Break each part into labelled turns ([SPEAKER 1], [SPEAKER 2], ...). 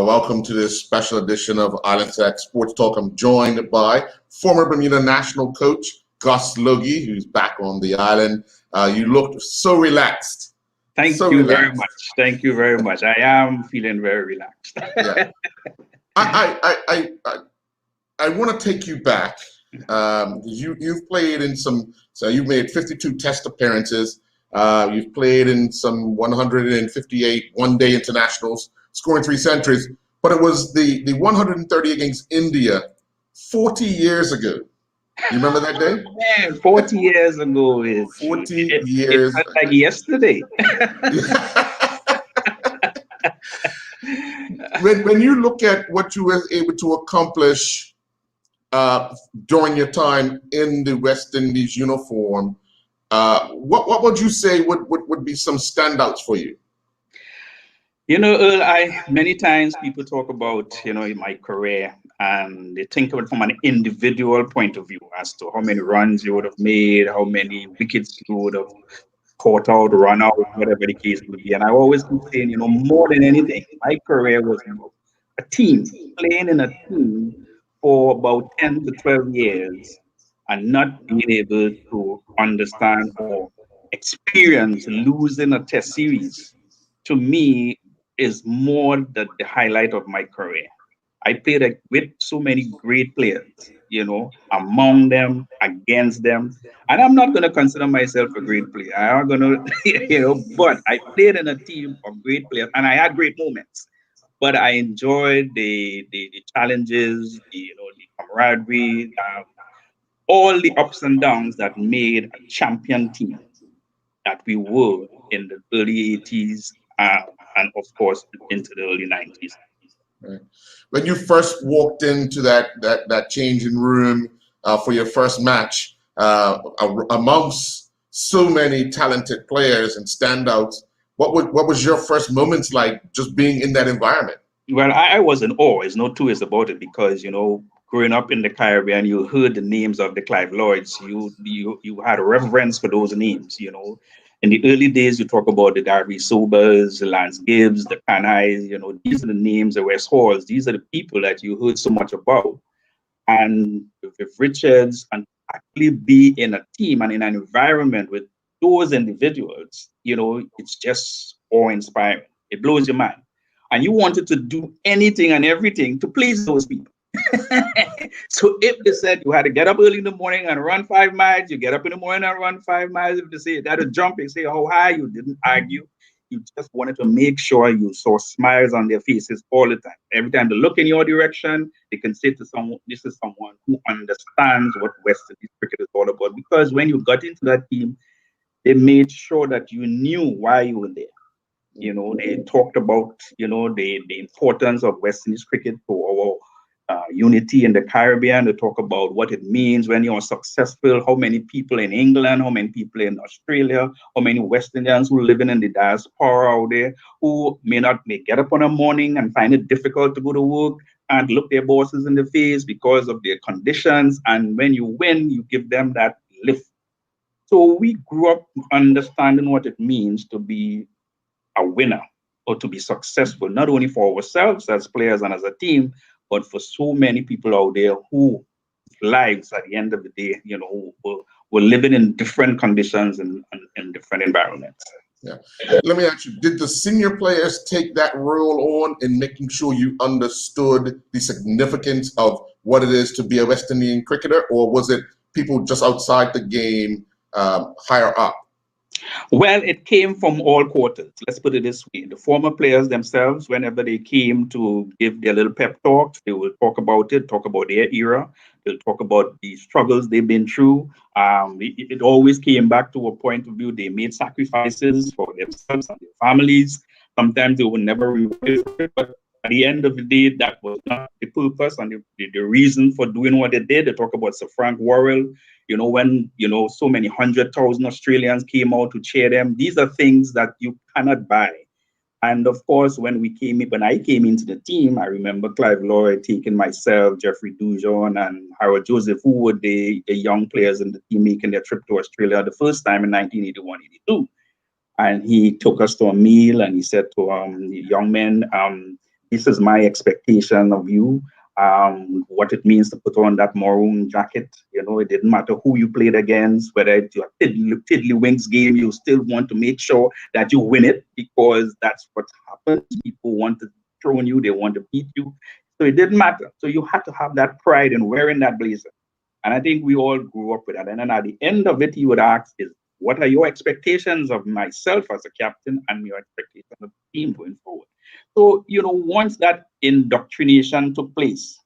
[SPEAKER 1] Welcome to this special edition of Island Tech Sports Talk. I'm joined by former Bermuda national coach Gus Logie, who's back on the island. You looked so relaxed.
[SPEAKER 2] Thank you very much. Thank you very much. I am feeling very relaxed.
[SPEAKER 1] Yeah. I want to take you back. You've played in so you've made 52 test appearances. You've played in some 158 one-day internationals, scoring 3 centuries. But it was the 130 against India 40 years ago. You remember that day?
[SPEAKER 2] Man, 40 years ago is
[SPEAKER 1] 40 years.
[SPEAKER 2] It's like yesterday.
[SPEAKER 1] When you look at what you were able to accomplish during your time in the West Indies uniform, what would you say would be some standouts for you?
[SPEAKER 2] You know, Earl, many times people talk about, my career, and they think of it from an individual point of view as to how many runs you would have made, how many wickets you would have caught out, run out, whatever the case would be. And I always keep saying, more than anything, my career was a team, playing in a team for about 10 to 12 years and not being able to understand or experience losing a test series, to me, is more the highlight of my career. I played with so many great players, among them, against them. And I'm not going to consider myself a great player. I'm going to, but I played in a team of great players and I had great moments. But I enjoyed the challenges, the camaraderie, all the ups and downs that made a champion team that we were in the early 80s and of course into the early 90s.
[SPEAKER 1] Right. When you first walked into that changing room for your first match, amongst so many talented players and standouts, what was your first moments like just being in that environment?
[SPEAKER 2] Well, I was in awe. There's no two ways about it because, growing up in the Caribbean, you heard the names of the Clive Lloyds. You had a reverence for those names, In the early days, you talk about the Darby Sobers, the Lance Gibbs, the Canais, these are the names, the West Halls. These are the people that you heard so much about. And with Richards, and actually be in a team and in an environment with those individuals, it's just awe-inspiring. It blows your mind. And you wanted to do anything and everything to please those people. So if they said you had to get up early in the morning and run 5 miles, you get up in the morning and run 5 miles. If they say that to jump, they say how high, you didn't argue. You just wanted to make sure you saw smiles on their faces all the time. Every time they look in your direction, they can say to someone, this is someone who understands what West Indies cricket is all about. Because when you got into that team, they made sure that you knew why you were there. They talked about, the importance of West Indies cricket to our unity in the Caribbean. They talk about what it means when you're successful, how many people in England, how many people in Australia, how many West Indians who are living in the diaspora out there who may get up on a morning and find it difficult to go to work and look their bosses in the face because of their conditions. And when you win, you give them that lift. So we grew up understanding what it means to be a winner or to be successful, not only for ourselves as players and as a team, but for so many people out there who lives at the end of the day, were living in different conditions and in different environments.
[SPEAKER 1] Yeah. Let me ask you, did the senior players take that role on in making sure you understood the significance of what it is to be a West Indian cricketer, or was it people just outside the game higher up?
[SPEAKER 2] Well, it came from all quarters. Let's put it this way. The former players themselves, whenever they came to give their little pep talks, they will talk about it, talk about their era. They'll talk about the struggles they've been through. It always came back to a point of view. They made sacrifices for themselves and their families. Sometimes they would never reward it, but at the end of the day, that was not the purpose and the reason for doing what they did. They talk about Sir Frank Worrell, when, so many 100,000 Australians came out to cheer them. These are things that you cannot buy. And of course, when I came into the team, I remember Clive Lloyd taking myself, Jeffrey Dujon, and Harold Joseph, who were the young players in the team making their trip to Australia the first time in 1981-82. And he took us to a meal and he said to the young men, this is my expectation of you. What it means to put on that maroon jacket. It didn't matter who you played against, whether it's your tiddlywinks game, you still want to make sure that you win it, because that's what happens. People want to throw on you, they want to beat you. So it didn't matter. So you had to have that pride in wearing that blazer. And I think we all grew up with that. And then at the end of it, he would ask is, what are your expectations of myself as a captain and your expectations of the team going forward? So, once that indoctrination took place,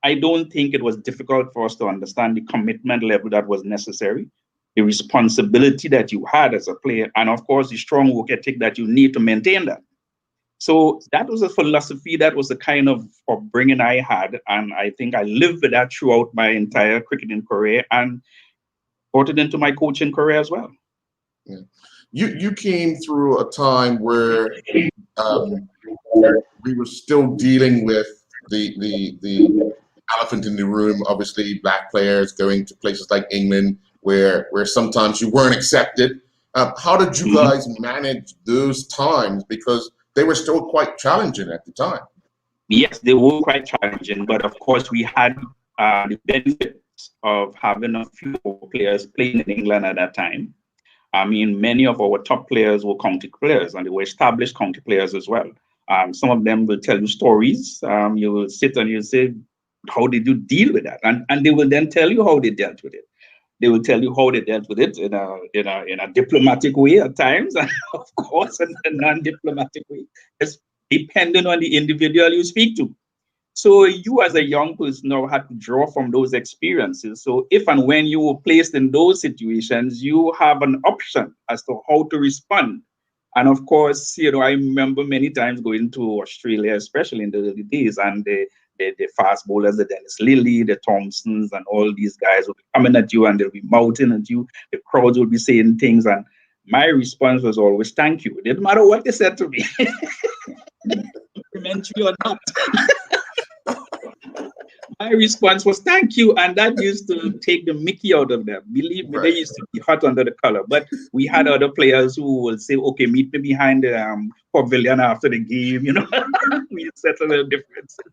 [SPEAKER 2] I don't think it was difficult for us to understand the commitment level that was necessary, the responsibility that you had as a player, and of course, the strong work ethic that you need to maintain that. So that was a philosophy, that was the kind of upbringing I had. And I think I lived with that throughout my entire cricketing career and brought it into my coaching career as well.
[SPEAKER 1] Yeah. You came through a time where we were still dealing with the elephant in the room, obviously black players going to places like England where sometimes you weren't accepted. How did you guys manage those times? Because they were still quite challenging at the time.
[SPEAKER 2] Yes, they were quite challenging, but of course we had the benefits of having a few players playing in England at that time. I mean, many of our top players were county players, and they were established county players as well. Some of them will tell you stories. You will sit and you say, how did you deal with that? And they will then tell you how they dealt with it. They will tell you how they dealt with it in a diplomatic way at times, and of course in a non-diplomatic way. It's depending on the individual you speak to. So you as a young person now had to draw from those experiences. So if and when you were placed in those situations, you have an option as to how to respond. And of course, I remember many times going to Australia, especially in the early days, and the fast bowlers, the Dennis Lilly, the Thompsons, and all these guys will be coming at you and they'll be mouthing at you. The crowds will be saying things. And my response was always, thank you. It didn't matter what they said to me, complimentary or not. My response was thank you, and that used to take the mickey out of them. Believe me, they used to be hot under the collar. But we had other players who would say, okay, meet me behind the pavilion after the game, we settle the differences.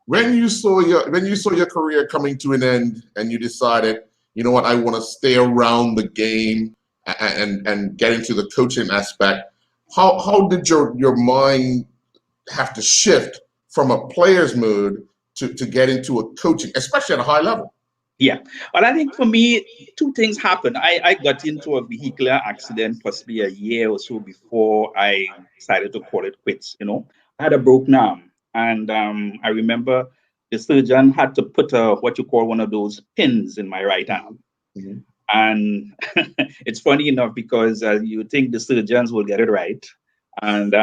[SPEAKER 1] When you saw your career coming to an end and you decided, you know what, I want to stay around the game and get into the coaching aspect, how did your mind have to shift from a player's mode to get into a coaching, especially at a high level?
[SPEAKER 2] Yeah. Well, I think for me, two things happened. I got into a vehicular accident possibly a year or so before I decided to call it quits. I had a broken arm. And I remember the surgeon had to put what you call one of those pins in my right arm. Mm-hmm. And it's funny enough because you think the surgeons will get it right. And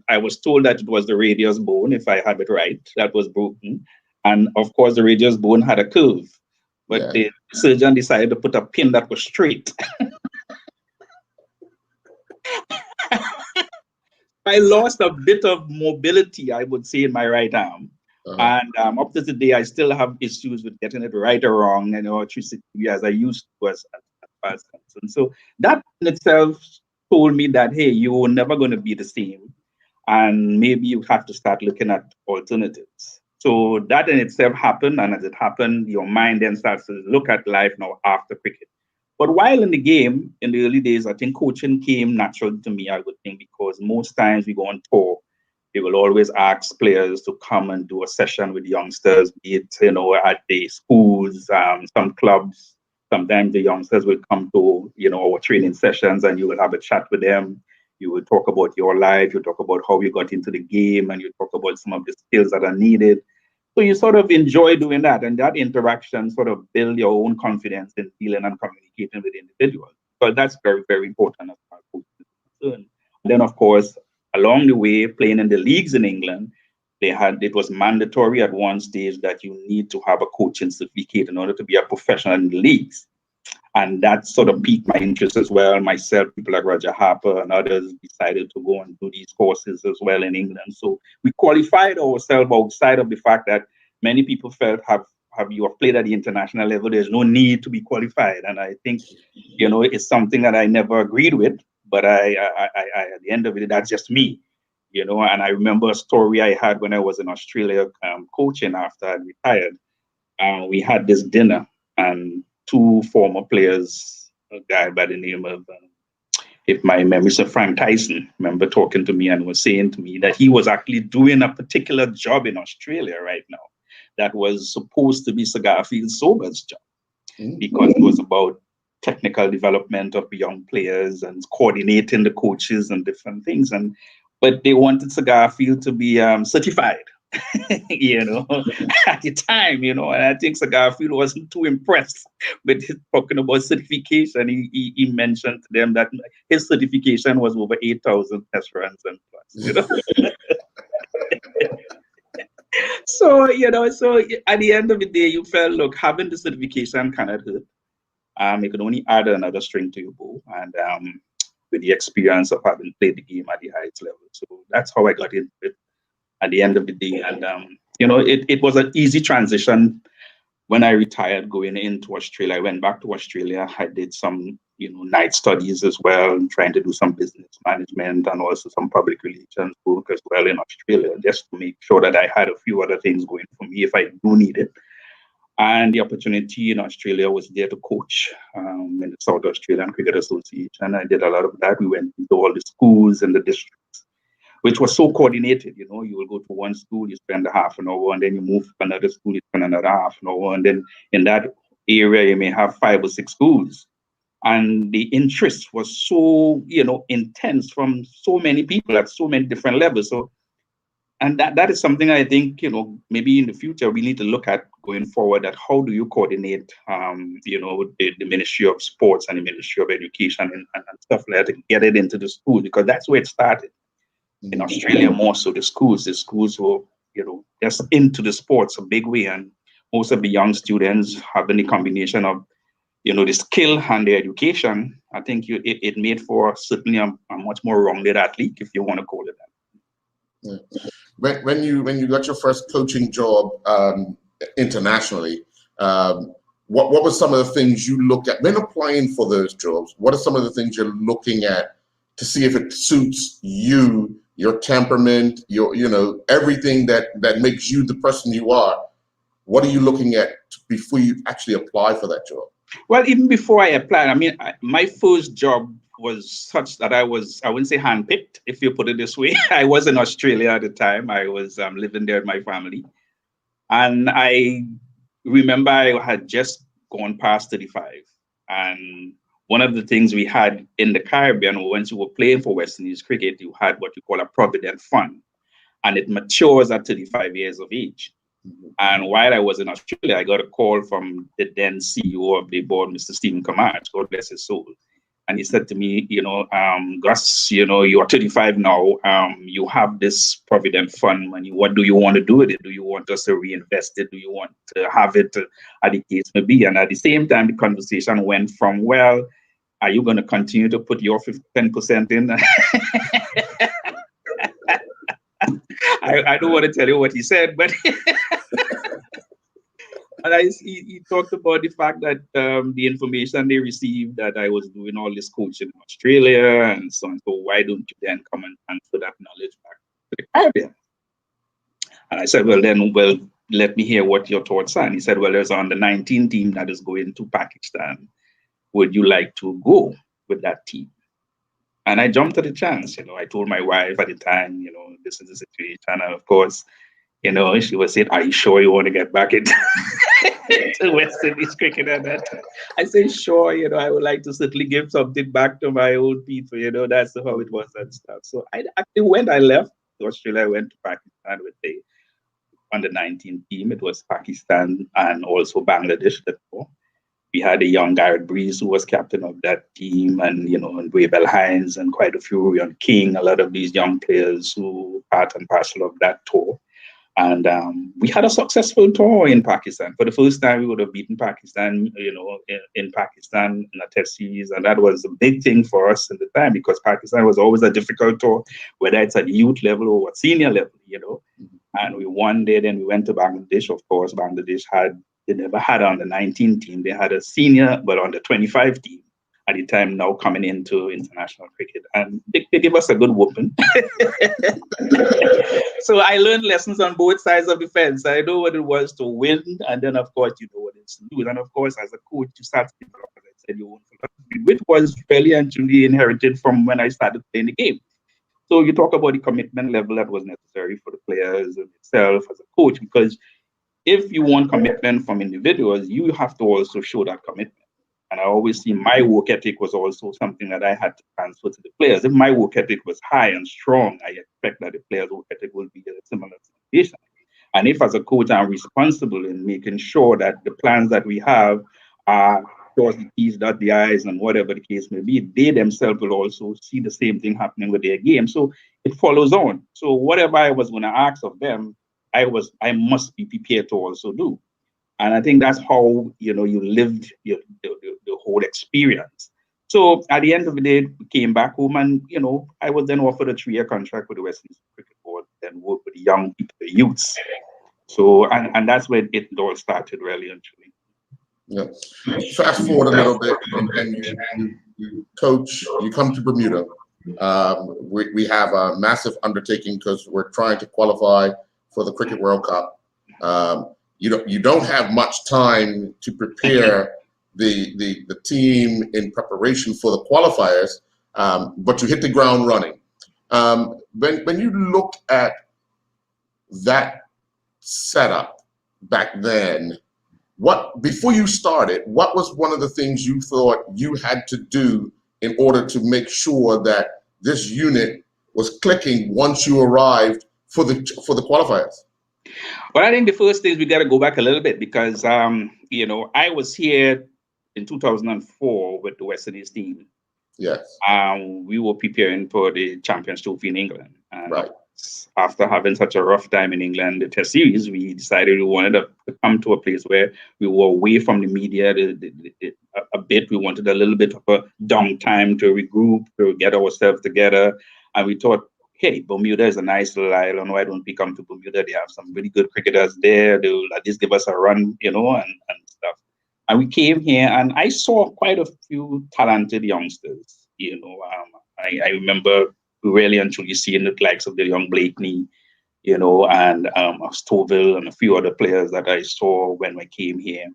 [SPEAKER 2] I was told that it was the radius bone, if I have it right, that was broken. And of course, the radius bone had a curve. But the surgeon decided to put a pin that was straight. I lost a bit of mobility, I would say, in my right arm. Uh-huh. And up to today, I still have issues with getting it right or wrong, as I used to as past. And so that in itself told me that, hey, you're never going to be the same. And maybe you have to start looking at alternatives. So that in itself happened. And as it happened, your mind then starts to look at life now after cricket. But while in the game, in the early days, I think coaching came naturally to me, I would think, because most times we go on tour, they will always ask players to come and do a session with youngsters, be it, at the schools, some clubs. Sometimes the youngsters will come to, our training sessions and you will have a chat with them. You will talk about your life, you talk about how you got into the game, and you talk about some of the skills that are needed. So you sort of enjoy doing that, and that interaction sort of build your own confidence in dealing and communicating with individuals. So that's very, very important as far as coaching is concerned. And then, of course, along the way, playing in the leagues in England, it was mandatory at one stage that you need to have a coaching certificate in order to be a professional in the leagues. And that sort of piqued my interest as well. Myself, people like Roger Harper and others decided to go and do these courses as well in England. So we qualified ourselves outside of the fact that many people felt have you played at the international level, there's no need to be qualified. And I think, it's something that I never agreed with. But at the end of it, that's just me, And I remember a story I had when I was in Australia coaching after I retired. We had this dinner, and two former players, a guy by the name of, if my memory serves, Frank Tyson, remember talking to me and was saying to me that he was actually doing a particular job in Australia right now that was supposed to be Cigarfield Sober's job, because it was about technical development of young players and coordinating the coaches and different things. But they wanted Cigarfield to be certified, at the time, and I think Cigarfield wasn't too impressed with his talking about certification. He mentioned to them that his certification was over 8,000 test runs and plus, So, so at the end of the day, you felt, look, having the certification cannot hurt. It can only add another string to your bow, and with the experience of having played the game at the highest level. So that's how I got into it at the end of the day. And, it was an easy transition when I retired going into Australia. I went back to Australia. I did some, night studies as well, trying to do some business management and also some public relations work as well in Australia, just to make sure that I had a few other things going for me if I do need it. And the opportunity in Australia was there to coach in the South Australian Cricket Association. I did a lot of that. We went into all the schools and the districts, which was so coordinated. You will go to one school, you spend a half an hour, and then you move to another school, you spend another half an hour. And then in that area, you may have 5 or 6 schools. And the interest was so, intense from so many people at so many different levels. So, and that is something I think, maybe in the future we need to look at going forward, at how do you coordinate, the Ministry of Sports and the Ministry of Education and stuff like that to get it into the school, because that's where it started. In Australia, more so the schools were, just into the sports a big way. And most of the young students having the combination of, the skill and the education, I think it made for certainly a much more rounded athlete, if you want to call it that.
[SPEAKER 1] Yeah. When you got your first coaching job internationally, what were some of the things you looked at when applying for those jobs? What are some of the things you're looking at to see if it suits you, your temperament, your everything that makes you the person you are? What are you looking at before you actually apply for that job?
[SPEAKER 2] Well, even before I applied, my first job was such that I wouldn't say handpicked, if you put it this way. I was in Australia at the time. I was living there with my family. And I remember I had just gone past 35. And one of the things we had in the Caribbean, once you were playing for West Indies cricket, you had what you call a provident fund. And it matures at 35 years of age. And while I was in Australia, I got a call from the then CEO of the board, Mr. Stephen Kamach, God bless his soul. And he said to me, Gus, you are 35 now. You have this provident fund money. What do you want to do with it? Do you want us to reinvest it? Do you want to have it at the case may be? And at the same time, the conversation went from, well, are you going to continue to put your 10% in? I don't want to tell you what he said, but and he talked about the fact that the information they received that I was doing all this coaching in Australia and so on. So why don't you then come and transfer that knowledge back to the Caribbean? And I said, well, let me hear what your thoughts are. And he said, well, there's on the 19 team that is going to Pakistan. Would you like to go with that team? And I jumped at the chance. I told my wife at the time, this is the situation. And of course, she was saying, are you sure you want to get back into West Indies cricket at that time? I said, sure, I would like to certainly give something back to my old people, that's how it was and stuff. So when I left Australia, I went to Pakistan with the under-19 team. It was Pakistan and also Bangladesh. We had a young Garrett Breeze who was captain of that team, and and Waybell Hines and quite a few, Rion King, a lot of these young players who part and parcel of that tour. And we had a successful tour in Pakistan. For the first time, we would have beaten Pakistan, in Pakistan in a test series. And that was a big thing for us at the time, because Pakistan was always a difficult tour, whether it's at youth level or at senior level, And we won there, then we went to Bangladesh. Of course, Bangladesh they never had on the 19 team. They had a senior, but on the 25 team. at the time now coming into international cricket, and they give us a good whooping. So I learned lessons on both sides of the fence. I know what it was to win, and then of course you know what it's to lose. And of course, as a coach, you start to develop, as I said, your own philosophy, which was really and truly inherited from when I started playing the game. So you talk about the commitment level that was necessary for the players and itself as a coach, because if you want commitment from individuals, you have to also show that commitment. And I always see my work ethic was also something that I had to transfer to the players. If my work ethic was high and strong, I expect that the players' work ethic will be a similar situation. And if, as a coach, I'm responsible in making sure that the plans that we have are cross the T's, dot the I's, and whatever the case may be, they themselves will also see the same thing happening with their game. So it follows on. So whatever I was going to ask of them, I must be prepared to also do. And I think that's how you lived the whole experience. So at the end of the day, we came back home, and I was then offered a 3-year contract with the West Indies Cricket Board, then work with the young people, the youths. So and that's where it all started, really and truly.
[SPEAKER 1] Yeah. Fast forward a little bit, and you coach. You come to Bermuda. We have a massive undertaking because we're trying to qualify for the Cricket World Cup. You don't have much time to prepare the team in preparation for the qualifiers, but you hit the ground running. When you look at that setup back then, before you started, what was one of the things you thought you had to do in order to make sure that this unit was clicking once you arrived for the qualifiers?
[SPEAKER 2] Well, I think the first thing is we got to go back a little bit because, I was here in 2004 with the West Indies team.
[SPEAKER 1] Yes.
[SPEAKER 2] We were preparing for the Champions Trophy in England. And
[SPEAKER 1] right.
[SPEAKER 2] After having such a rough time in England, the Test series, we decided we wanted to come to a place where we were away from the media a bit. We wanted a little bit of a downtime to regroup, to get ourselves together. And we thought, hey, Bermuda is a nice little island. Why don't we come to Bermuda? They have some really good cricketers there. They will at least give us a run, and stuff. And we came here, and I saw quite a few talented youngsters. I remember really and truly seeing the likes of the young Blakeney, and Stoville and a few other players that I saw when I came here.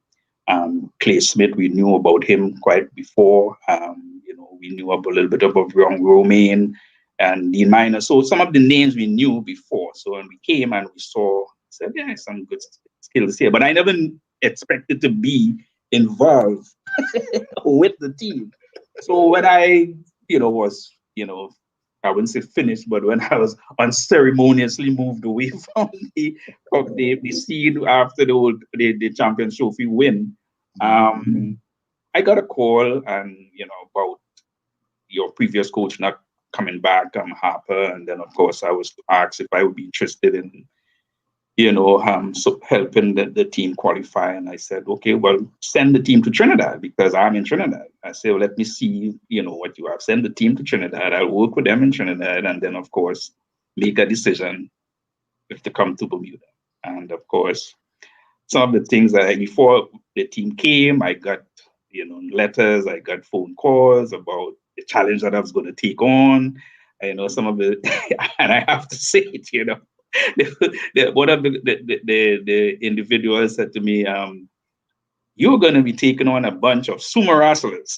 [SPEAKER 2] Clay Smith, we knew about him quite before. We knew a little bit about young Romain and Dean Minor. So some of the names we knew before. So when we came and we said, yeah, some good skills here. But I never expected to be involved with the team. So when I, was, I wouldn't say finished, but when I was unceremoniously moved away from the scene after the Champions Trophy win, I got a call and about your previous coach not coming back, Harper, and then of course I was asked if I would be interested in so helping the team qualify. And I said, okay, well, send the team to Trinidad because I'm in Trinidad. I said, well, let me see, what you have. Send the team to Trinidad. I'll work with them in Trinidad. And then, of course, make a decision if to come to Bermuda. And of course, some of the things that before the team came, I got, letters, I got phone calls about the challenge that I was going to take on. Some of it, and I have to say it, one of the individuals said to me, you're going to be taking on a bunch of sumo wrestlers.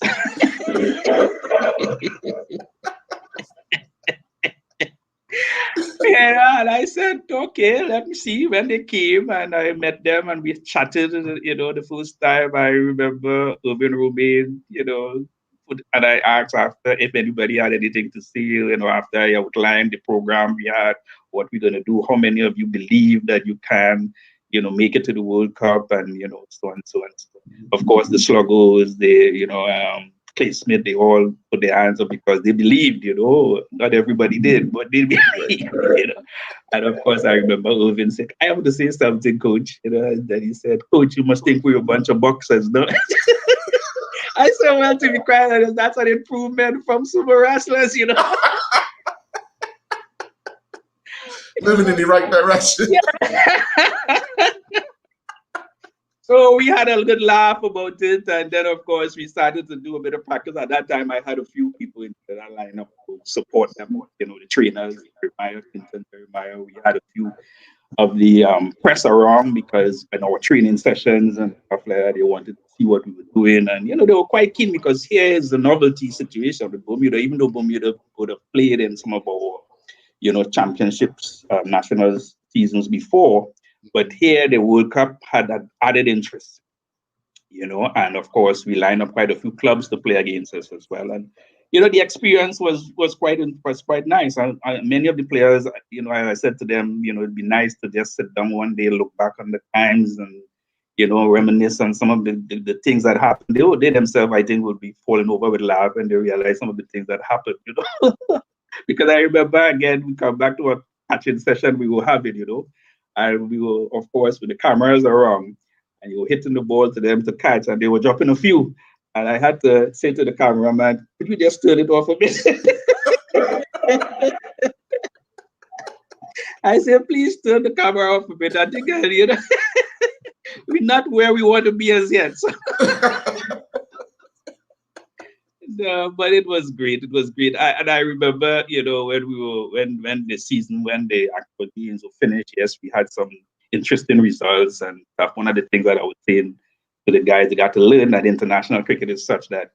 [SPEAKER 2] And I said, okay, let me see. When they came and I met them and we chatted, the first time I remember Irvin Romain, and I asked after if anybody had anything to say, after I outlined the program we had, what we're going to do, how many of you believe that you can, make it to the World Cup and, so on and so on. Of course, the Sluggos, Clay Smith, they all put their hands up because they believed, not everybody did, but they believed, And of course, I remember Irvin said, I have to say something, coach. And then he said, coach, you must think we're a bunch of boxers, no? I said, well, to be quite honest, that's an improvement from sumo wrestlers,
[SPEAKER 1] Moving in the right direction.
[SPEAKER 2] Yeah. So we had a good laugh about it, and then of course we started to do a bit of practice. At that time, I had a few people in that lineup to support them. You know, the trainers, Jeremiah, Clinton, Jeremiah. We had a few of the press around because in our training sessions and stuff like that, they wanted to see what we were doing, and you know they were quite keen because here is the novelty situation with Bermuda. Even though Bermuda would have played in some of our championships, national seasons before, but here the World Cup had that added interest, and of course we lined up quite a few clubs to play against us as well, and the experience was quite nice, and many of the players, as I said to them, it'd be nice to just sit down one day, look back on the times, and reminisce on some of the things that happened. They themselves, I think, would be falling over with laugh when they realize some of the things that happened, because I remember, again, we come back to a catching session we were having, and we were, of course, with the cameras around, and you were hitting the ball to them to catch, and they were dropping a few. And I had to say to the cameraman, could you just turn it off a bit? I said, please turn the camera off a bit. I think, we're not where we want to be as yet. So. No, but it was great. It was great. I remember, when the season, when the actual games were finished, yes, we had some interesting results and stuff. One of the things that I was saying to the guys, they got to learn that international cricket is such that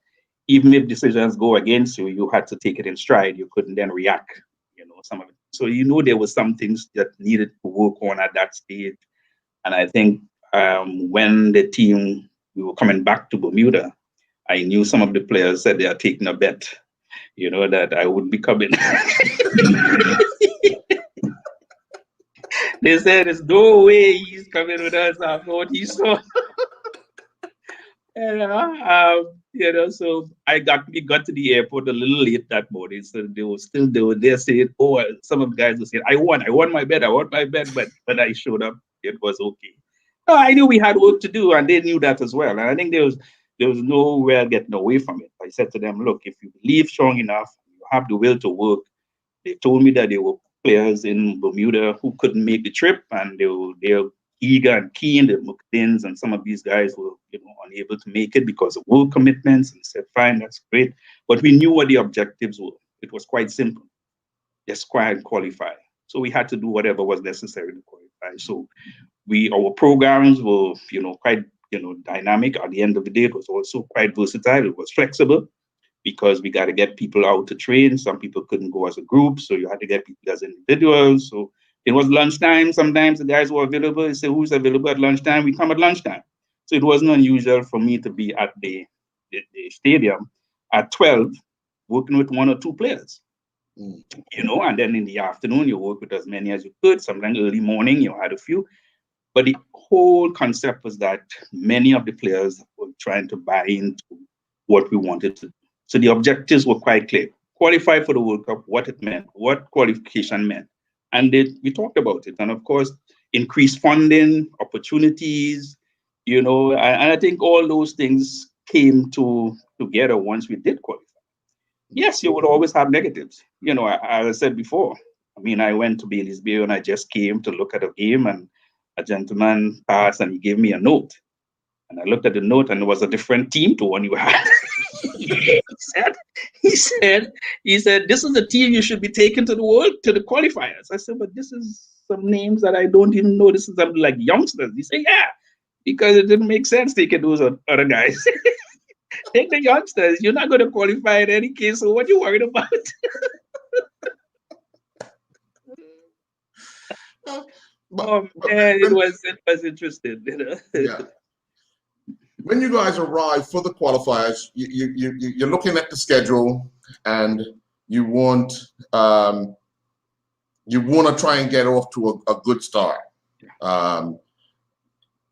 [SPEAKER 2] even if decisions go against you, you had to take it in stride. You couldn't then react, some of it. So, there was some things that needed to work on at that stage. And I think when we were coming back to Bermuda, I knew some of the players said they are taking a bet, that I would be coming. They said, there's no way he's coming with us after what he saw. And, so we got to the airport a little late that morning. So they were there saying, oh, some of the guys were saying, I won my bet. But when I showed up, it was okay. So I knew we had work to do, and they knew that as well. And I think there was no way getting away from it. I said to them, look, if you believe strong enough, you have the will to work. They told me that there were players in Bermuda who couldn't make the trip, and they're eager and keen. The McDins and some of these guys were unable to make it because of work commitments. And said, fine, that's great. But we knew what the objectives were. It was quite simple. Just qualify. So we had to do whatever was necessary to qualify. So our programs were, quite dynamic. At the end of the day, it was also quite versatile. It was flexible because we got to get people out to train. Some people couldn't go as a group, so you had to get people as individuals. So it was lunchtime. Sometimes the guys were available. They say, who's available at lunchtime? We come at lunchtime. So it wasn't unusual for me to be at the stadium at 12, working with one or two players. And then in the afternoon, you work with as many as you could. Sometimes early morning, you had a few. But the whole concept was that many of the players were trying to buy into what we wanted to do. So the objectives were quite clear. Qualify for the World Cup, what it meant, what qualification meant. And we talked about it. And of course, increased funding, opportunities, and I think all those things came together once we did qualify. Yes, you would always have negatives. As I said before, I went to Bailey's Bay and I just came to look at a game, and a gentleman passed and he gave me a note. And I looked at the note and it was a different team to one you had. He said, this is the team you should be taking to the qualifiers. I said, but this is some names that I don't even know. This is some like youngsters. He said, yeah, because it didn't make sense taking those other guys. Take the youngsters. You're not going to qualify in any case. So what are you worried about? It was interesting.
[SPEAKER 1] Yeah. When you guys arrive for the qualifiers, you're looking at the schedule, and you want to try and get off to a good start.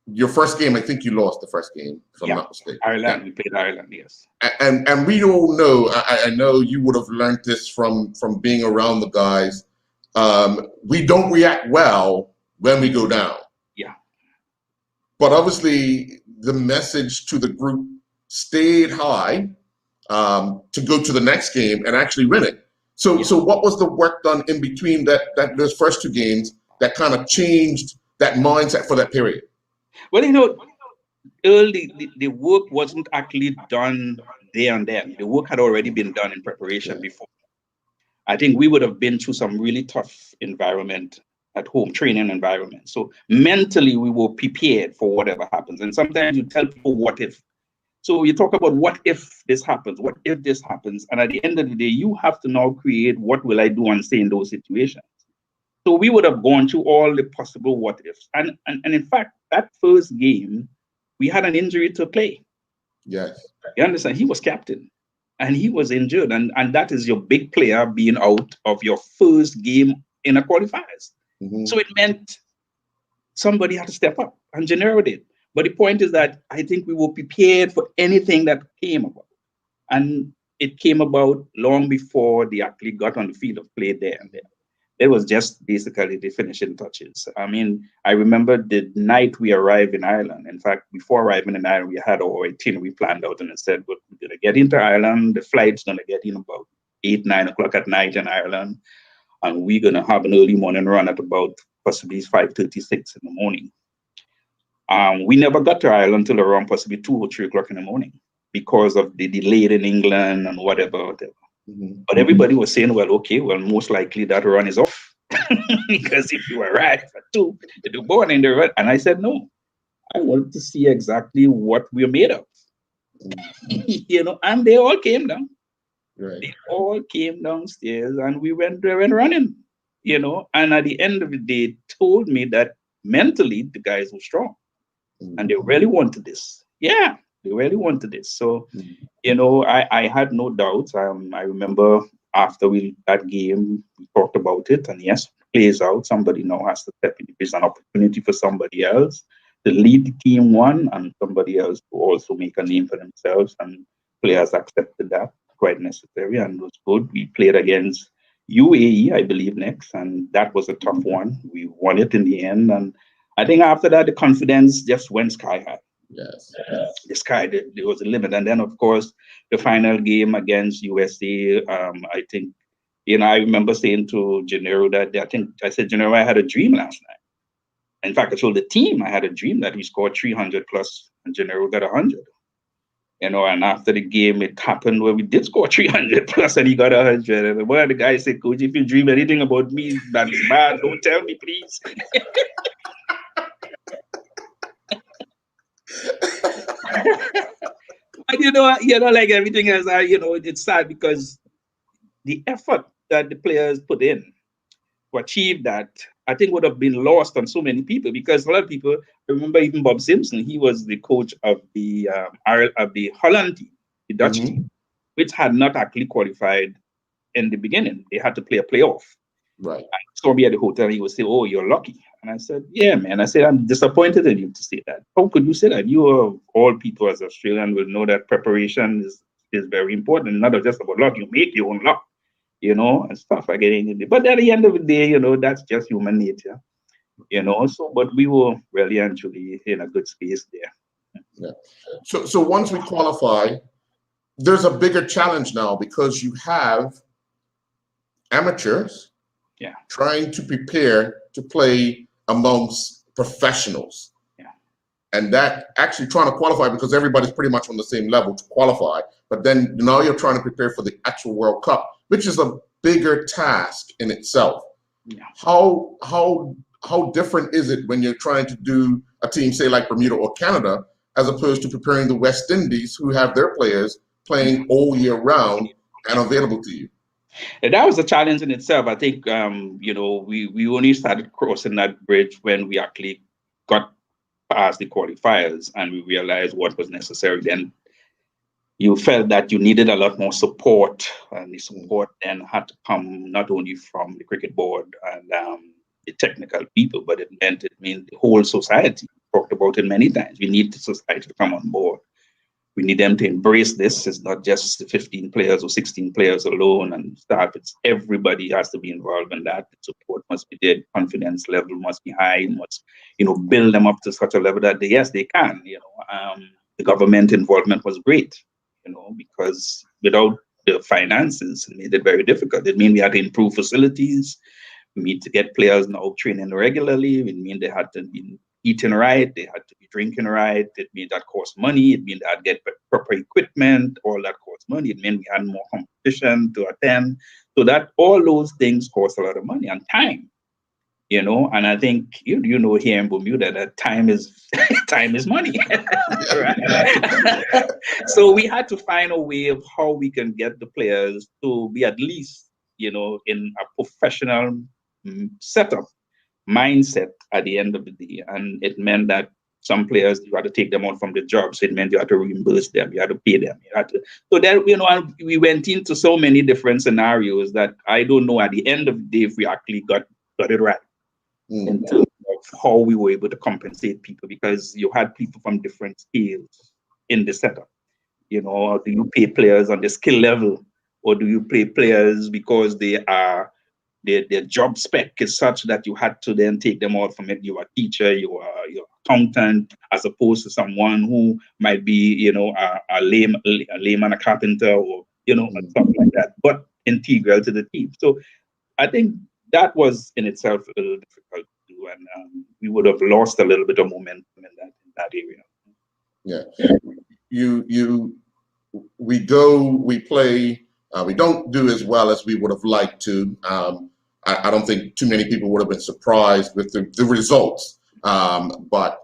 [SPEAKER 1] Your first game, I think you lost the first game, if I'm not mistaken.
[SPEAKER 2] Ireland, we played Ireland, yes.
[SPEAKER 1] And we all know, I know you would have learned this from being around the guys. We don't react well when we go down.
[SPEAKER 2] Yeah.
[SPEAKER 1] But obviously, the message to the group stayed high to go to the next game and actually win it. So what was the work done in between those first two games that kind of changed that mindset for that period?
[SPEAKER 2] Well, early, the work wasn't actually done there and then. The work had already been done in preparation
[SPEAKER 1] Yeah.
[SPEAKER 2] before. I think we would have been through some really tough environment at home, training environment. So mentally, we were prepared for whatever happens. And sometimes you tell people, what if? So you talk about what if this happens, what if this happens? And at the end of the day, you have to now create what will I do and say in those situations. So we would have gone through all the possible what ifs. And in fact, that first game, we had an injury to play.
[SPEAKER 1] Yes.
[SPEAKER 2] You understand? He was captain and he was injured. And that is your big player being out of your first game in a qualifiers.
[SPEAKER 1] Hmm.
[SPEAKER 2] So it meant somebody had to step up, and Gennaro did. But the point is that I think we were prepared for anything that came about. And it came about long before they actually got on the field of play there and there. It was just basically the finishing touches. I mean, I remember the night we arrived in Ireland. In fact, before arriving in Ireland, we had our itinerary planned out and it said, we're going to get into Ireland. The flight's going to get in about 8, 9 o'clock at night in Ireland. And we're going to have an early morning run at about possibly 5:36 in the morning. We never got to Ireland until around possibly 2 or 3 o'clock in the morning because of the delay in England and whatever.
[SPEAKER 1] Hmm.
[SPEAKER 2] But everybody was saying, well, okay, well, most likely that run is off. Because if you arrive at 2, you do born in the run. And I said, no, I want to see exactly what we're made of. And they all came down.
[SPEAKER 1] Right.
[SPEAKER 2] They all came downstairs and we went running, and at the end of the day, told me that mentally the guys were strong and they really wanted this. Yeah, they really wanted this. So, I had no doubts. I remember after that game, we talked about it, and yes, plays out. Somebody now has to step in. If it's an opportunity for somebody else to lead the team one, and somebody else to also make a name for themselves, and players accepted that, quite necessary, and it was good. We played against UAE, I believe, next, and that was a tough one. We won it in the end, and I think after that, the confidence just went sky high.
[SPEAKER 1] Yes.
[SPEAKER 2] The sky, there was a limit. And then, of course, the final game against USA, I think, I remember saying to Gennaro that I said, Gennaro, I had a dream last night. In fact, I told the team I had a dream that we scored 300 plus and Gennaro got 100. And after the game, it happened where we did score 300 plus and he got 100. And one of the guys said, Coach, if you dream anything about me that is bad, don't tell me, please. But like everything else, it's sad because the effort that the players put in to achieve that, I think would have been lost on so many people because a lot of people remember even Bob Simpson. He was the coach of the Holland team, the Dutch team, which had not actually qualified in the beginning. They had to play a playoff.
[SPEAKER 1] Right.
[SPEAKER 2] And saw me at the hotel. He would say, "Oh, you're lucky." And I said, "Yeah, man." I said, "I'm disappointed in you to say that. How could you say that? You are all people as Australian will know that preparation is very important. Not just about luck. You make your own luck, and stuff like that. But at the end of the day, that's just human nature, So, but we were really actually in a good space there.
[SPEAKER 1] Yeah. So once we qualify, there's a bigger challenge now because you have amateurs trying to prepare to play amongst professionals.
[SPEAKER 2] Yeah.
[SPEAKER 1] And that actually trying to qualify because everybody's pretty much on the same level to qualify. But then now you're trying to prepare for the actual World Cup, which is a bigger task in itself.
[SPEAKER 2] Yeah.
[SPEAKER 1] How different is it when you're trying to do a team, say like Bermuda or Canada, as opposed to preparing the West Indies who have their players playing all year round and available to you?
[SPEAKER 2] And that was a challenge in itself. I think, we only started crossing that bridge when we actually got past the qualifiers and we realized what was necessary. Then you felt that you needed a lot more support, and the support then had to come not only from the cricket board and the technical people, but it meant the whole society. We talked about it many times. We need the society to come on board. We need them to embrace this. It's not just the 15 players or 16 players alone and staff. It's everybody has to be involved in that. The support must be there. Confidence level must be high. Must, build them up to such a level that yes, they can. The government involvement was great. Because without the finances, it made it very difficult. It means we had to improve facilities. We need to get players now training regularly. It means they had to be eating right, they had to be drinking right. It means that cost money. It means that get proper equipment. All that cost money. It meant we had more competition to attend. So that all those things cost a lot of money and time. And I think you know here in Bermuda that time is time is money. Right? So we had to find a way of how we can get the players to be at least in a professional setup mindset at the end of the day. And it meant that some players, you had to take them out from the job. So it meant you had to reimburse them, you had to pay them. So then, and we went into so many different scenarios that I don't know at the end of the day if we actually got it right in terms of how we were able to compensate people, because you had people from different scales in the setup. Do you pay players on the skill level, or do you pay players because their job spec is such that you had to then take them out from it? You are a teacher, you are your accountant, as opposed to someone who might be, a layman, a carpenter, or something like that, but integral to the team. So I think that was in itself a little difficult to do, and we would have lost a little bit of momentum in that area.
[SPEAKER 1] Yeah, we play. We don't do as well as we would have liked to. I don't think too many people would have been surprised with the results. But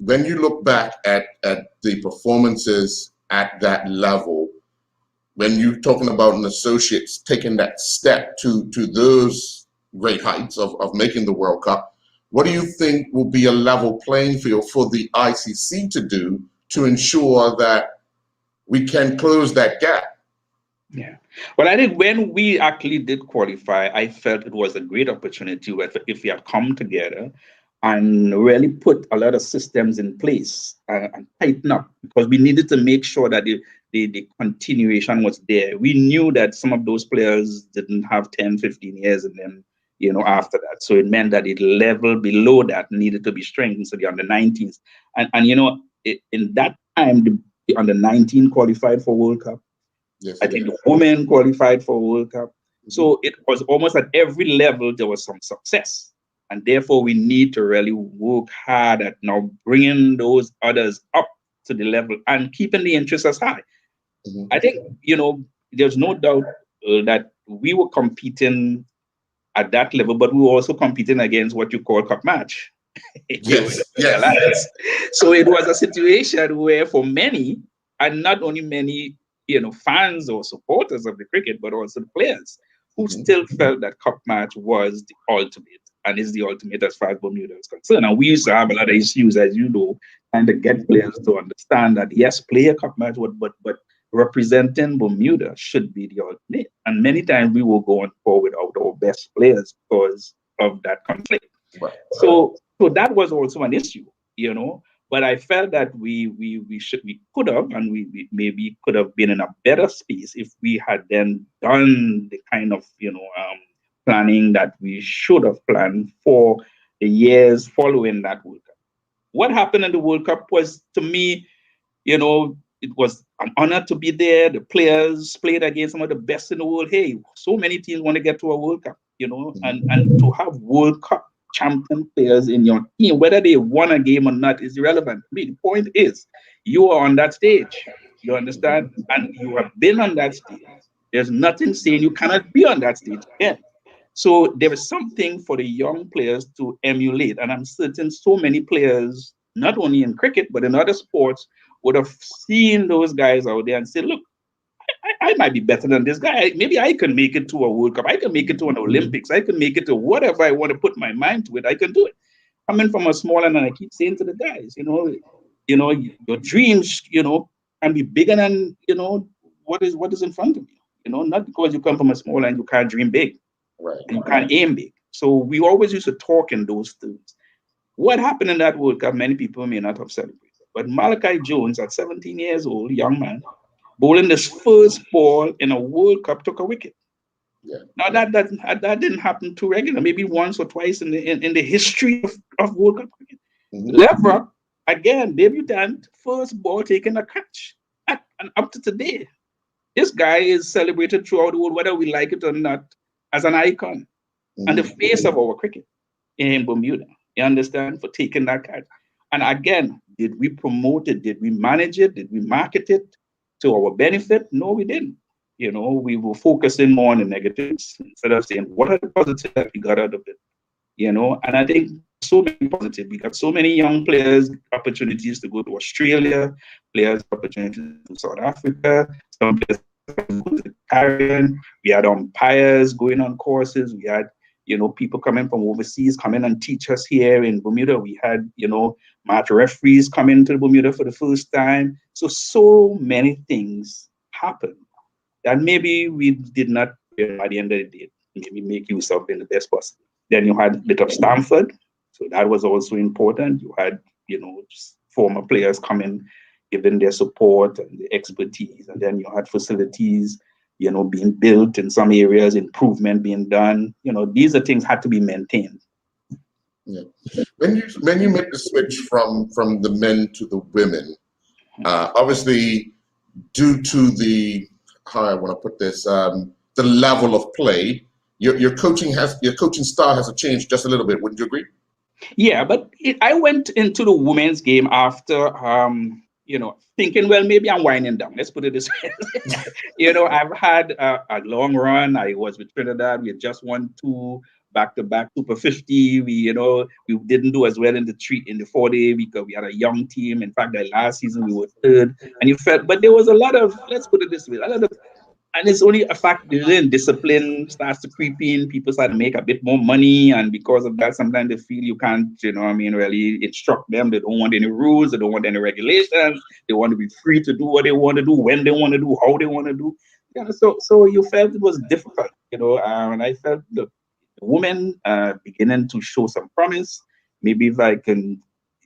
[SPEAKER 1] when you look back at the performances at that level, when you're talking about an associate taking that step to those great heights of making the World Cup, what do you think will be a level playing field for the ICC to do to ensure that we can close that gap?
[SPEAKER 2] Yeah. Well, I think when we actually did qualify, I felt it was a great opportunity if we had come together and really put a lot of systems in place and tighten up, because we needed to make sure that the continuation was there. We knew that some of those players didn't have 10, 15 years in them, after that. So it meant that the level below that needed to be strengthened. So the under 19s. And in that time, the under 19 qualified for World Cup.
[SPEAKER 1] Yes,
[SPEAKER 2] I think the women qualified for World Cup. So it was almost at every level there was some success. And therefore, we need to really work hard at now bringing those others up to the level and keeping the interest as high. I think, there's no doubt that we were competing at that level, but we were also competing against what you call cup match.
[SPEAKER 1] Yes.
[SPEAKER 2] So it was a situation where for many, and not only many, fans or supporters of the cricket, but also the players who still felt that cup match was the ultimate and is the ultimate as far as Bermuda is concerned. And we used to have a lot of issues, as you know, trying to get players to understand that, yes, play a cup match, but representing Bermuda should be the ultimate. And many times we will go on forward without our best players because of that conflict.
[SPEAKER 1] Right.
[SPEAKER 2] So that was also an issue, But I felt that we could have, and we maybe could have been in a better space if we had then done the kind of planning that we should have planned for the years following that World Cup. What happened in the World Cup was, to me, it was an honor to be there. The players played against some of the best in the world. Hey, so many teams want to get to a World Cup, and to have World Cup champion players in your team, whether they won a game or not, is irrelevant to me. The point is, you are on that stage. You understand? And you have been on that stage. There's nothing saying you cannot be on that stage again. So there is something for the young players to emulate. And I'm certain so many players, not only in cricket, but in other sports, would have seen those guys out there and said, look, I might be better than this guy. Maybe I can make it to a World Cup. I can make it to an Olympics. I can make it to whatever I want to put my mind to it. I can do it. Coming from a small island, and I keep saying to the guys, your dreams, can be bigger than, what is in front of you. Not because you come from a small island, you can't dream big.
[SPEAKER 1] Right.
[SPEAKER 2] And you can't aim big. So we always used to talk in those terms. What happened in that World Cup, many people may not have celebrated. But Malachi Jones, at 17 years old, young man, bowling his first ball in a World Cup, took a wicket.
[SPEAKER 1] Yeah.
[SPEAKER 2] Now that didn't happen too regular, maybe once or twice in the history of World Cup cricket. Lever, again, debutant, first ball taking a catch. And up to today, this guy is celebrated throughout the world, whether we like it or not, as an icon and the face of our cricket in Bermuda. You understand? For taking that catch. And again, did we promote it? Did we manage it? Did we market it to our benefit? No, we didn't. We were focusing more on the negatives instead of saying, what are the positives that we got out of it? And I think so many positive. We got so many young players, opportunities to go to Australia, players opportunities to South Africa, some players go to the Caribbean. We had umpires going on courses. We had, people coming from overseas coming and teach us here in Bermuda. We had, match referees coming to Bermuda for the first time. So many things happened. And maybe we did not, at the end of the day, maybe make use of in the best possible. Then you had a bit of Stanford, so that was also important. You had, former players coming, giving their support and the expertise, and then you had facilities, being built in some areas, improvement being done. These are things had to be maintained.
[SPEAKER 1] Yeah. When you make the switch from the men to the women, obviously due to the, how I want to put this, the level of play, your coaching style has to change just a little bit. Wouldn't you agree?
[SPEAKER 2] Yeah, but I went into the women's game after, thinking, well, maybe I'm winding down. Let's put it this way. I've had a long run. I was with Trinidad. We had just won 2 back-to-back Super 50. We didn't do as well in the 40 because we had a young team. In fact, that last season we were 3rd. And you felt, but there was a lot of, let's put it this way, a lot of. And it's only a fact that discipline starts to creep in. People start to make a bit more money. And because of that, sometimes they feel you can't, really instruct them. They don't want any rules. They don't want any regulations. They want to be free to do what they want to do, when they want to do, how they want to do. So you felt it was difficult, and I felt the women beginning to show some promise. Maybe if I can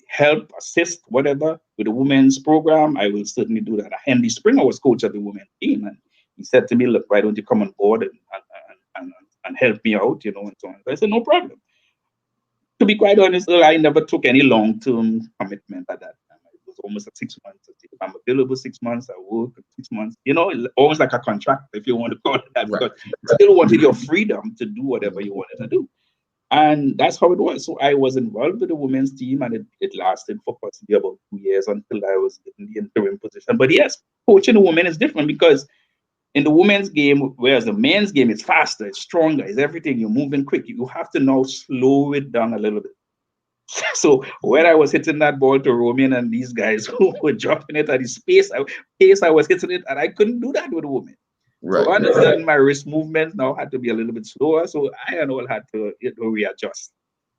[SPEAKER 2] help, assist, whatever, with the women's program, I will certainly do that. Henry Springer was coach of the women's team, and he said to me, look, why don't you come on board and help me out, and so on. So I said, no problem. To be quite honest, I never took any long-term commitment at that time. It was almost 6 months. If I'm available 6 months, I work 6 months. Almost like a contract, if you want to call it that, because you still wanted your freedom to do whatever you wanted to do. And that's how it was. So I was involved with the women's team, and it lasted for possibly about 2 years until I was in the interim position. But yes, coaching a woman is different because in the women's game, whereas the men's game is faster, it's stronger, it's everything. You're moving quick. You have to now slow it down a little bit. So when I was hitting that ball to Roman and these guys who were dropping it at the pace I was hitting it, and I couldn't do that with a woman. Right. So I understand my wrist movements now had to be a little bit slower. So I and all had to readjust,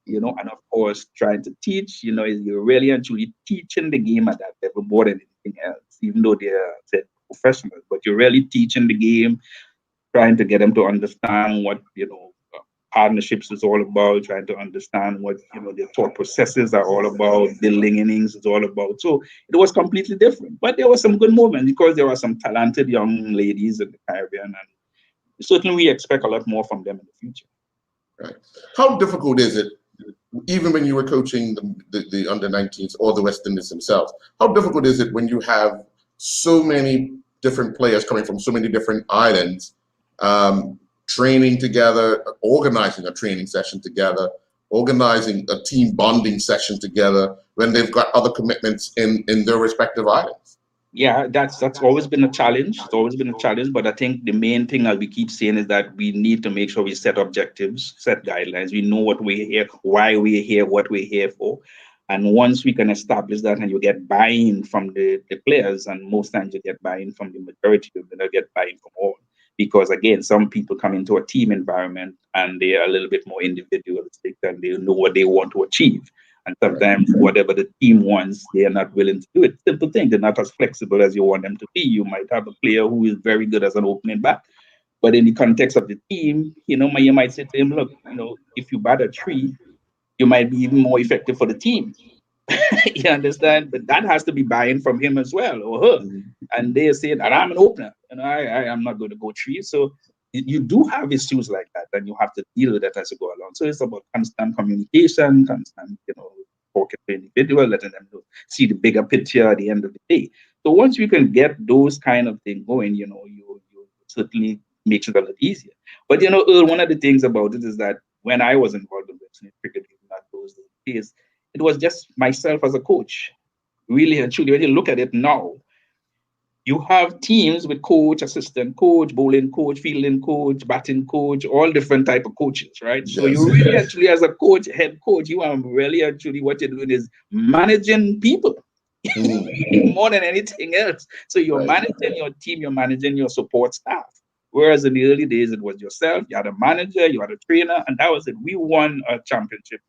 [SPEAKER 2] and of course trying to teach, you're really and truly teaching the game at that level more than anything else, even though they're professionals, but you're really teaching the game, trying to get them to understand what, partnerships is all about, trying to understand what, their thought processes are all about, building innings is all about. So it was completely different. But there were some good moments because there were some talented young ladies in the Caribbean, and certainly we expect a lot more from them in the future.
[SPEAKER 1] Right. How difficult is it, even when you were coaching the under-19s or the West Indies themselves, how difficult is it when you have so many different players coming from so many different islands, training together, organizing a training session together, organizing a team bonding session together when they've got other commitments in their respective islands?
[SPEAKER 2] Yeah, that's always been a challenge. It's always been a challenge, but I think the main thing, as we keep saying, is that we need to make sure we set objectives, set guidelines. We know what we're here, why we're here, what we're here for. And once we can establish that, and you get buy-in from the players, and most times you get buy-in from the majority, you don't get buy-in from all. Because again, some people come into a team environment and they are a little bit more individualistic and they know what they want to achieve. And sometimes whatever the team wants, they are not willing to do it. Simple thing, they're not as flexible as you want them to be. You might have a player who is very good as an opening bat, but in the context of the team, you might say to him, look, if you bat a 3, you might be even more effective for the team. You understand? But that has to be buy-in from him as well, or her. And they're saying, and I'm an opener, and I am not going to go 3. So you do have issues like that, and you have to deal with that as you go along. So it's about constant communication, constant, talking to individual, letting them see the bigger picture at the end of the day. So once you can get those kind of things going, you certainly makes it a lot easier. But Earl, one of the things about it is that when I was involved in Western cricket, not those days, it was just myself as a coach. Really and truly, when you look at it now, you have teams with coach, assistant coach, bowling coach, fielding coach, batting coach, all different type of coaches, right? So
[SPEAKER 1] Yes.
[SPEAKER 2] you really actually, as a coach, head coach, you are really actually what you're doing is managing people more than anything else. So you're
[SPEAKER 1] Right.
[SPEAKER 2] managing your team, you're managing your support staff. Whereas in the early days, it was yourself, you had a manager, you had a trainer, and that was it. We won a championship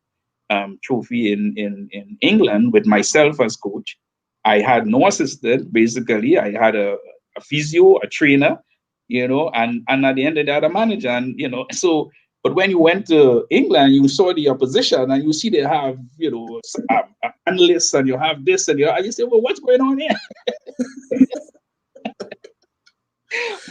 [SPEAKER 2] trophy in England with myself as coach. I had no assistant, basically. I had a physio, a trainer, and at the end of the day, I had a manager. And, so, but when you went to England, you saw the opposition and you see they have, analysts and you have this and you say, well, what's going on here?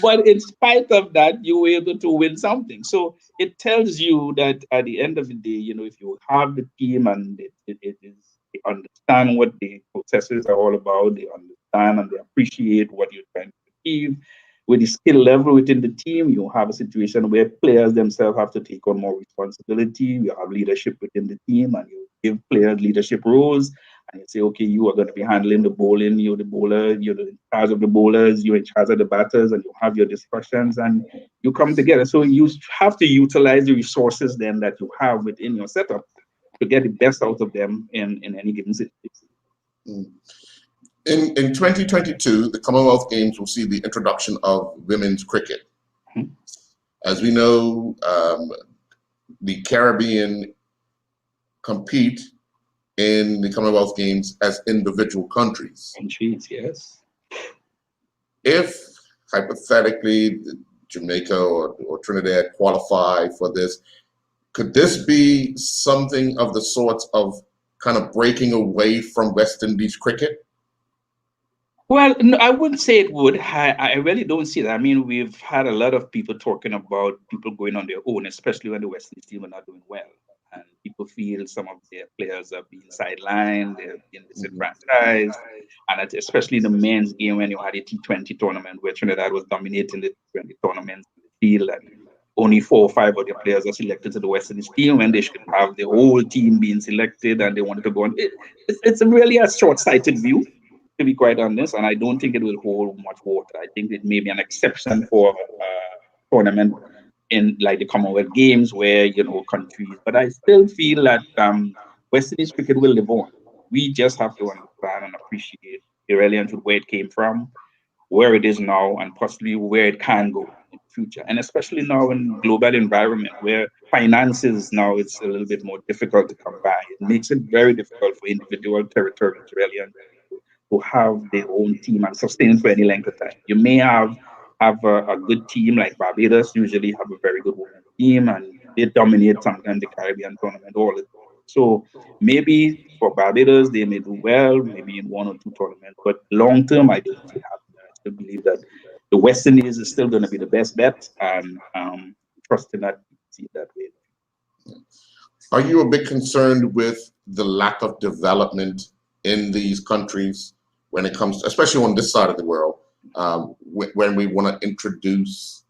[SPEAKER 2] But in spite of that, you were able to win something. So it tells you that at the end of the day, if you have the team and it is, they understand what the processes are all about, they understand and they appreciate what you're trying to achieve. With the skill level within the team, you have a situation where players themselves have to take on more responsibility. You have leadership within the team and you give players leadership roles and you say, okay, you are going to be handling the bowling, you're the bowler, you're in charge of the bowlers, you're in charge of the batters, and you have your discussions and you come together. So you have to utilize the resources then that you have within your setup to get the best out of them in any given situation.
[SPEAKER 1] Mm. In 2022, the Commonwealth Games will see the introduction of women's cricket.
[SPEAKER 2] Mhm.
[SPEAKER 1] As we know, the Caribbean compete in the Commonwealth Games as individual countries.
[SPEAKER 2] Countries, yes.
[SPEAKER 1] If hypothetically Jamaica or Trinidad qualify for this, could this be something of the sorts of kind of breaking away from West Indies cricket?
[SPEAKER 2] Well, no, I wouldn't say it would. I really don't see that. I mean, we've had a lot of people talking about people going on their own, especially when the West Indies team are not doing well. And people feel some of their players are being sidelined, they're being disenfranchised. And especially in the men's game, when you had a T20 tournament where Trinidad was dominating the T20 tournaments, they feel that only 4 or 5 of their players are selected to the West Indies team when they should have the whole team being selected and they wanted to go on. It's really a short sighted view, to be quite honest, and I don't think it will hold much water. I think it may be an exception for tournament in like the Commonwealth Games where countries, but I still feel that West Indies cricket will live on. We just have to understand and appreciate the relevance of where it came from, where it is now, and possibly where it can go in the future. And especially now in global environment where finances now it's a little bit more difficult to come by. It makes it very difficult for individual territorial Australians to have their own team and sustain for any length of time. You may have a good team like Barbados usually have a very good women's team and they dominate sometimes the Caribbean tournament all the time. So maybe for Barbados they may do well, maybe in 1 or 2 tournaments, but long term I don't see it happening. I still believe that the West Indies is still going to be the best bet, and trusting that see it that way.
[SPEAKER 1] Are you a bit concerned with the lack of development in these countries when it comes, especially on this side of the world, when we want to introduce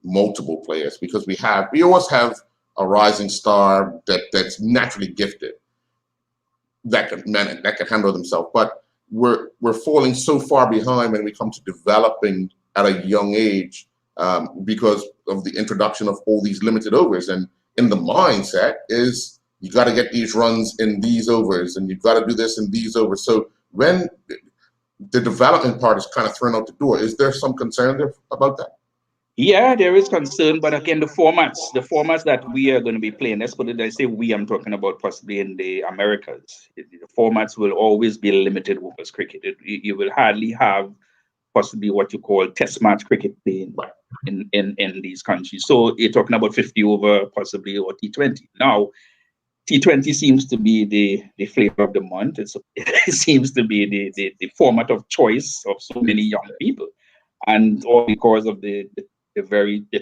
[SPEAKER 1] multiple players? Because we always have a rising star that's naturally gifted that can handle themselves, but we're falling so far behind when we come to developing at a young age because of the introduction of all these limited overs. And in the mindset is you got to get these runs in these overs and you've got to do this in these overs. So when the development part is kind of thrown out the door, is there some concern there about that?
[SPEAKER 2] Yeah, there is concern, but again, the formats that we are going to be playing, let's put it, I say we, I'm talking about possibly in the Americas. The formats will always be limited overs cricket. You will hardly have possibly what you call test match cricket playing in these countries. So you're talking about 50 over possibly or T20. Now, T20 seems to be the flavor of the month. It seems to be the format of choice of so many young people. And all because of the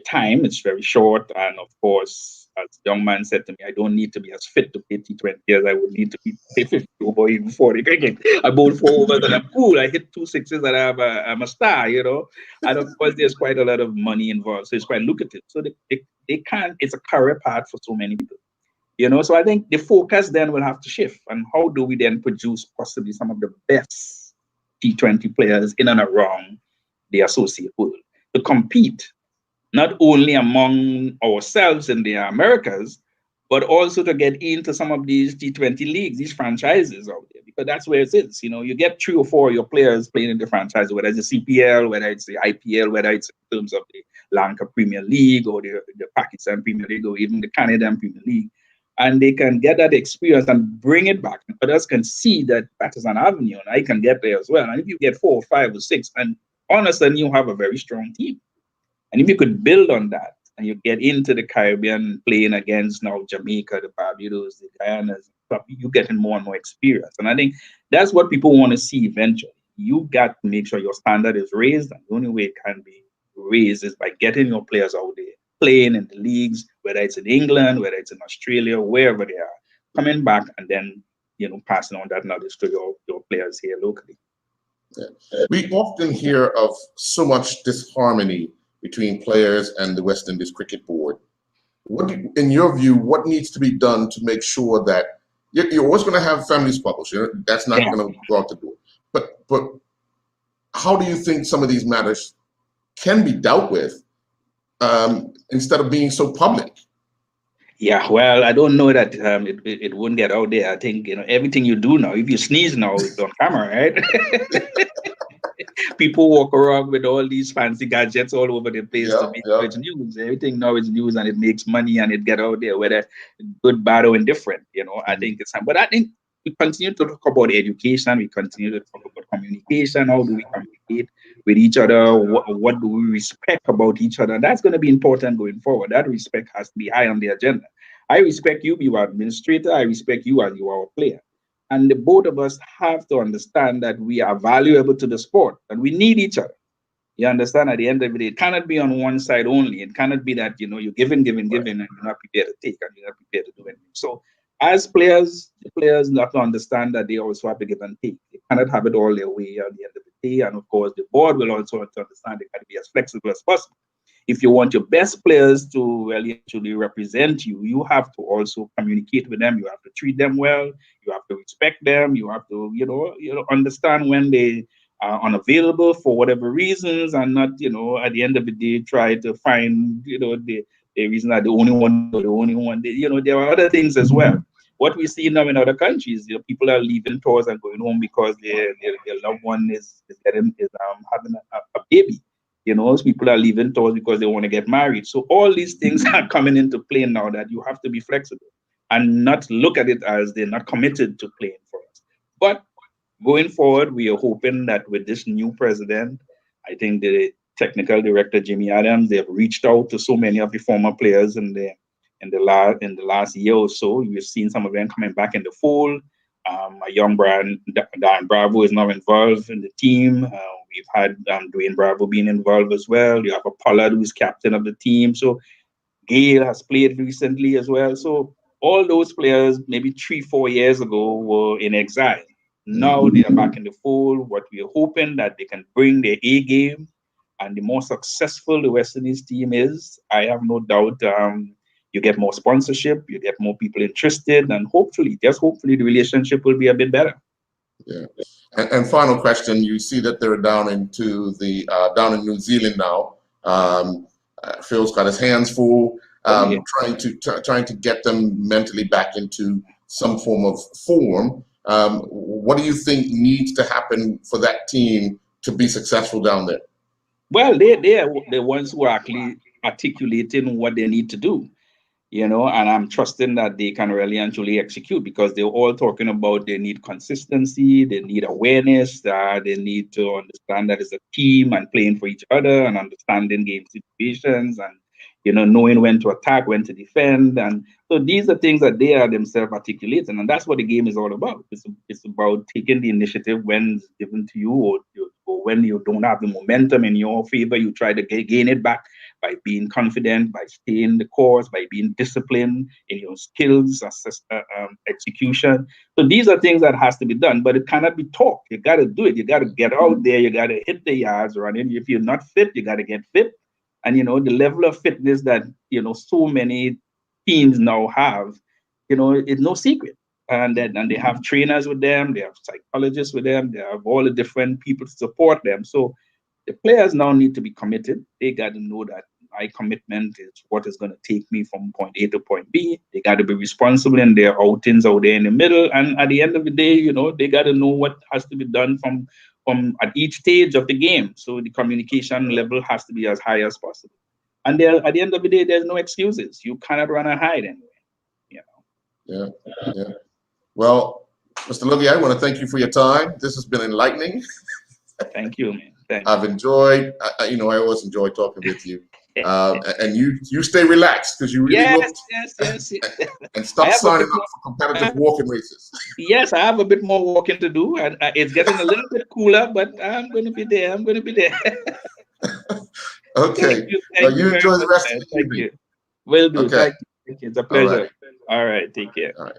[SPEAKER 2] time, it's very short. And of course, as the young man said to me, I don't need to be as fit to play T20 as I would need to be play 50 over even 40 cricket. I bowl 4 overs and I'm cool. I hit 2 sixes and I'm a star. And of course, there's quite a lot of money involved. So it's quite lucrative. So they can't, it's a career path for so many people. So I think the focus then will have to shift. And how do we then produce possibly some of the best T20 players in and around the associate world to compete not only among ourselves in the Americas, but also to get into some of these T20 leagues, these franchises out there, because that's where it is. You get 3 or 4 of your players playing in the franchise, whether it's the CPL, whether it's the IPL, whether it's in terms of the Lanka Premier League or the Pakistan Premier League or even the Canadian Premier League. And they can get that experience and bring it back. And others can see that that is an avenue, and I can get there as well. And if you get 4 or 5 or 6, and honestly, you have a very strong team. And if you could build on that and you get into the Caribbean playing against now Jamaica, the Barbados, the Guyanas, you're getting more and more experience. And I think that's what people want to see eventually. You got to make sure your standard is raised. And the only way it can be raised is by getting your players out there, playing in the leagues, whether it's in England, whether it's in Australia, wherever they are, coming back and then, passing on that knowledge to your players here locally.
[SPEAKER 1] Yeah. We often hear of so much disharmony between players and the West Indies Cricket Board. In your view, what needs to be done to make sure that you're always going to have family squabbles? That's not going to go out the door. But how do you think some of these matters can be dealt with instead of being so public?
[SPEAKER 2] Yeah, well, I don't know that it won't get out there. I think everything you do now, if you sneeze now, it's on camera, right? People walk around with all these fancy gadgets all over the place to make sure it's news. Everything now is news and it makes money and it get out there, whether good, bad, or indifferent. I think it's. But I think we continue to talk about education. We continue to talk about communication. How do we communicate with each other? What do we respect about each other? That's going to be important going forward. That respect has to be high on the agenda. I respect you, you are administrator. I respect you as you are a player. And the both of us have to understand that we are valuable to the sport and we need each other. You understand? At the end of the day, it cannot be on one side only. It cannot be that, you're giving, and you're not prepared to take and you're not prepared to do anything. So as players, the players have to understand that they also have to give and take. They cannot have it all their way at the end of the day. And of course, the board will also have to understand they got to be as flexible as possible. If you want your best players to really actually represent you, you have to also communicate with them. You have to treat them well. You have to respect them. You have to, understand when they are unavailable for whatever reasons, and not, at the end of the day, try to find, the reason that the only one. There are other things as well. What we see now in other countries, people are leaving tours and going home because their loved one is having a baby. People are leaving tours because they want to get married. So all these things are coming into play now, that you have to be flexible and not look at it as they're not committed to playing for us. But going forward, we are hoping that with this new president, I think the technical director, Jimmy Adams, they have reached out to so many of the former players in the last year or so. You've seen some of them coming back in the fold. A young Dan Bravo is now involved in the team. We've had Dwayne Bravo being involved as well. You have a Pollard who's captain of the team. So Gale has played recently as well. So all those players, maybe 3-4 years ago, were in exile. Now they are back in the fold. What we are hoping that they can bring their A game, and the more successful the West Indies team is, I have no doubt you get more sponsorship, you get more people interested, and hopefully, the relationship will be a bit better.
[SPEAKER 1] Yeah. And final question: you see that they're down in New Zealand now. Phil's got his hands full, trying to get them mentally back into some form of form. What do you think needs to happen for that team to be successful down there?
[SPEAKER 2] Well, they are the ones who are actually articulating what they need to do. And I'm trusting that they can really and truly execute, because they're all talking about they need consistency, they need awareness, they need to understand that it's a team and playing for each other and understanding game situations and, knowing when to attack, when to defend. And so these are things that they are themselves articulating. And that's what the game is all about. It's about taking the initiative when it's given to you, or when you don't have the momentum in your favor, you try to gain it back by being confident, by staying the course, by being disciplined in your skills, execution. So these are things that has to be done, but it cannot be taught. You got to do it. You got to get out there. You got to hit the yards running. If you're not fit, you got to get fit. And, the level of fitness that, so many teams now have it's no secret. And they have trainers with them, they have psychologists with them, they have all the different people to support them. So the players now need to be committed. They got to know that my commitment is what is going to take me from point A to point B. They got to be responsible in their outings out there in the middle. And at the end of the day, they got to know what has to be done from at each stage of the game. So the communication level has to be as high as possible. And at the end of the day, there's no excuses. You cannot run and hide anyway.
[SPEAKER 1] Yeah. Well, Mr. Logie, I want to thank you for your time. This has been enlightening.
[SPEAKER 2] Thank you, man.
[SPEAKER 1] I've enjoyed. I always enjoy talking with you. And you stay relaxed because you really look.
[SPEAKER 2] Yes.
[SPEAKER 1] And stop signing up for competitive walking races.
[SPEAKER 2] Yes, I have a bit more walking to do, and it's getting a little bit cooler, but I'm going to be there.
[SPEAKER 1] Okay.
[SPEAKER 2] Thank you
[SPEAKER 1] you enjoy the rest of the
[SPEAKER 2] Thank
[SPEAKER 1] evening.
[SPEAKER 2] you. Will do.
[SPEAKER 1] Okay.
[SPEAKER 2] Thank you. It's a pleasure. All right. Take care.
[SPEAKER 1] All right.